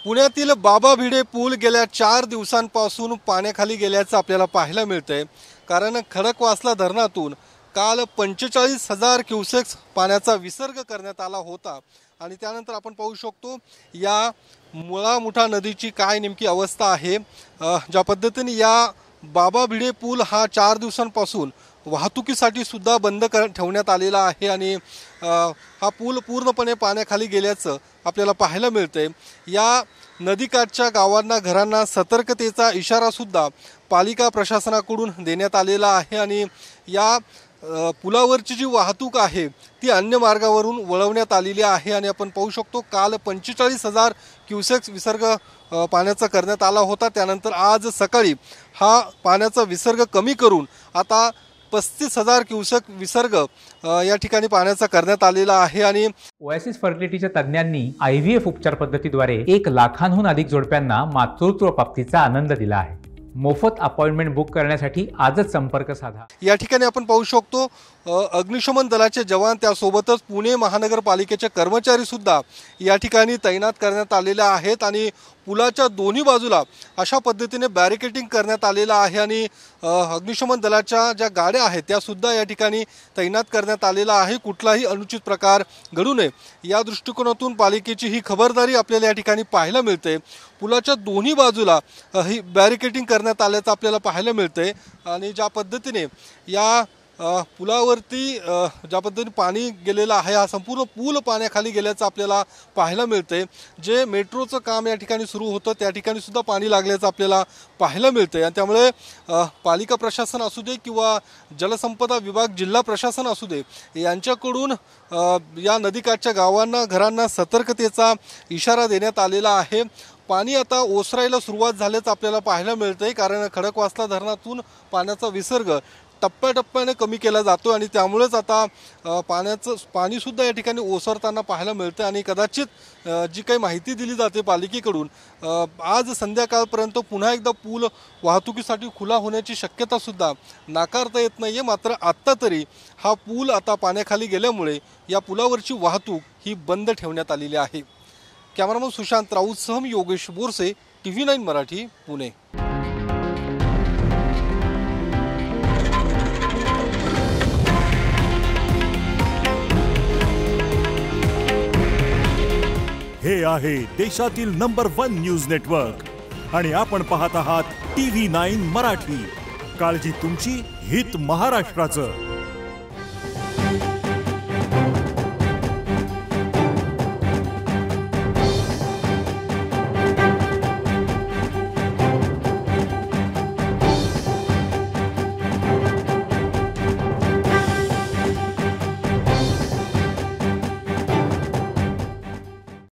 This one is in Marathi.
पुण्यातील बाबा भिडे पूल गेल्या 4 दिवसांपासून पाण्याखाली गेल्याचं आपल्याला पाहायला मिळतंय। कारण खडकवासला धरणातून काल 45,000 क्युसेक्स पाण्याचा विसर्ग करण्यात आला होता आणि त्यानंतर आपण पाहू शकतो या मुळा मुठा नदीची काय नेमकी अवस्था आहे। ज्या पद्धतीने या बाबा भिडे पूल हा 4 दिवसांपासून वाहतुकीसाठी सुद्धा बंद ठेवण्यात आलेला आहे आणि हा पूल पूर्णपणे पाण्याखाली गेल्याचं आपल्याला पाहायला मिळतंय। या नदीकाठच्या गावांना घरांना सतर्कतेचा इशारा सुद्धा पालिका प्रशासनाकडून देण्यात आलेला आहे आणि या पुलावरची जी वाहतूक आहे ती अन्य मार्गावरून वळवण्यात आलेली आहे आणि आपण पाहू शकतो काल 45,000 क्युसेक्स विसर्ग पाण्याचा करण्यात आला होता। त्यानंतर आज सकाळी हा पाण्याचा विसर्ग कमी करून आता 35,000 क्युसेक विसर्ग या ठिकाणी पाण्याचा करण्यात आलेला आहे। आणि ओएसिस फर्टिलिटीच्या तज्ञांनी IVF उपचार पद्धतीद्वारे 1 लाखांहून अधिक जोडप्यांना मातृत्व प्राप्तीचा आनंद दिला आहे। मोफत अपॉइंटमेंट बुक करण्यासाठी आजच संपर्क साधा। या ठिकाणी आपण पाहू शकतो अग्निशमन दलाचे जवान त्यासोबतच पुणे महानगरपालिकेचे कर्मचारी सुद्धा या ठिकाणी तैनात करण्यात आलेले आहेत आणि पुलाच्या दोन्ही बाजूला अशा पद्धतीने बॅरिकेडिंग करण्यात आलेलं आहे आणि अग्निशमन दलाच्या ज्या गाड्या आहेत त्या सुद्धा या ठिकाणी तैनात करण्यात आलेला आहे। कुठलाही अनुचित प्रकार घडू नये या दृष्टिकोनातून पालिकेची ही खबरदारी आपल्याला या ठिकाणी पाहायला मिळते। पुलाच्या दोन्ही बाजूला ही बॅरिकेडिंग करण्यात आल्याचं आपल्याला पाहायला मिळते आणि ज्या पद्धतीने या पुलावरती ज्या पद्धतीने पाणी गेलेलं आहे हा संपूर्ण पूल पाण्याखाली गेल्याचं आपल्याला पाहायला मिळते। जे मेट्रोचं काम या ठिकाणी सुरू होतं त्या ठिकाणी सुद्धा पाणी लागल्याचं आपल्याला पाहायला मिळते आणि त्यामुळे पालिका प्रशासन असू दे किंवा जलसंपदा विभाग जिल्हा प्रशासन असू दे यांच्याकडून या नदीकाठच्या गावांना घरांना सतर्कतेचा इशारा देण्यात आलेला आहे। पाणी आता ओसरायला सुरुवात झाल्याचं आपल्याला पाहायला मिळतंय कारण खडकवासला धरणातून पाण्याचा विसर्ग टप्प्याटप्प्याने कमी केला जातो आणि त्यामुळेच आता पाणी सुद्धा या ठिकाणी ओसरताना पाहायला मिळतं आणि कदाचित जी काही माहिती दिली जाते पालिकेकडून आज संध्याकाळपर्यंत पुन्हा एकदा पूल वाहतुकीसाठी खुला होण्याची शक्यता सुद्धा नाकारता येत नाहीये। मात्र आत्ता तरी हा पूल आता पाण्याखाली गेल्यामुळे या पुलावरची वाहतूक ही बंद ठेवण्यात आलेली आहे। कॅमेरामन सुशांत राऊतसह मी योगेश बोरसे, TV9 मराठी, पुणे। हे आहे देशातील नंबर 1 न्यूज नेटवर्क आणि आपण पाहत आहात TV9 मराठी। काळजी तुमची, हित महाराष्ट्राचं।